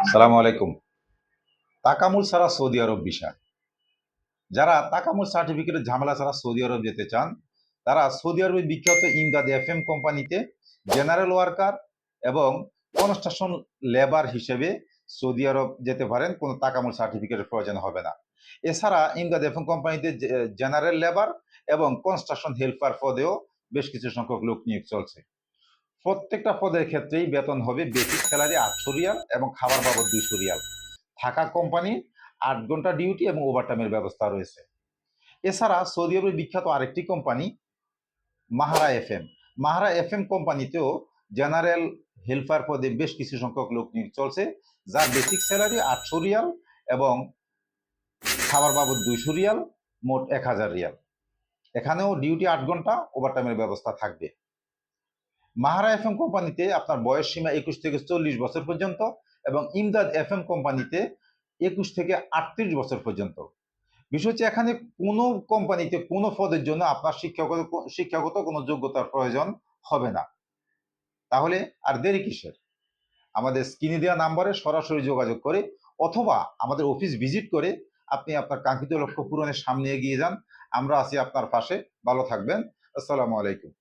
সালাম আলাইকুম। তাকামুল ছাড়া সৌদি আরব ভিসা। যারা তাকামুল সার্টিফিকেটের ঝামেলা ছাড়া সৌদি আরব যেতে চান, তারা সৌদি আরবের বিখ্যাত ইমদাদ এফএম কোম্পানিতে জেনারেল ওয়ার্কার এবং কনস্ট্রাকশন লেবার হিসেবে সৌদি আরব যেতে পারেন। কোনো তাকামুল সার্টিফিকেটের প্রয়োজন হবে না। এছাড়া ইমদাদ এফএম কোম্পানিতে জেনারেল লেবার এবং কনস্ট্রাকশন হেল্পার পদেও বেশ কিছু সংখ্যক লোক নিয়োগ চলছে। প্রত্যেকটা পদের ক্ষেত্রেই বেতন হবে বেসিক স্যালারি 800 রিয়াল এবং খাবার বাবদ 200 রিয়াল। থাকা কোম্পানি 8 ঘন্টা ডিউটি এবং ওভারটাইমের ব্যবস্থা রয়েছে। এছাড়া সৌদি আরবের বিখ্যাত আরেকটি company Mahara FM. Mahara FM কোম্পানিতেও জেনারেল হেল্পার পদে বেশ কিছু সংখ্যক লোক নিয়োগ চলছে, যার বেসিক স্যালারি 800 রিয়াল এবং খাবার বাবদ 200 রিয়াল, মোট 1000 রিয়াল। এখানেও ডিউটি 8 ঘন্টা, ওভারটাইমের ব্যবস্থা থাকবে। মাহারা এফএম কোম্পানিতে আপনার বয়স সীমা 21 থেকে 40 বছর পর্যন্ত এবং ইমদাদ এফএম কোম্পানিতে 21 থেকে 38 বছর পর্যন্ত। বিষয় হচ্ছে, এখানে কোনো কোম্পানিতে কোনো পদের জন্য আপনার শিক্ষাগত কোনো যোগ্যতার প্রয়োজন হবে না। তাহলে আর দেরি কিসের? আমাদের স্ক্রিনে দেওয়া নাম্বারে সরাসরি যোগাযোগ করে অথবা আমাদের অফিস ভিজিট করে আপনি আপনার কাঙ্ক্ষিত লক্ষ্য পূরণের সামনে এগিয়ে যান। আমরা আছি আপনার পাশে। ভালো থাকবেন। আসসালামু আলাইকুম।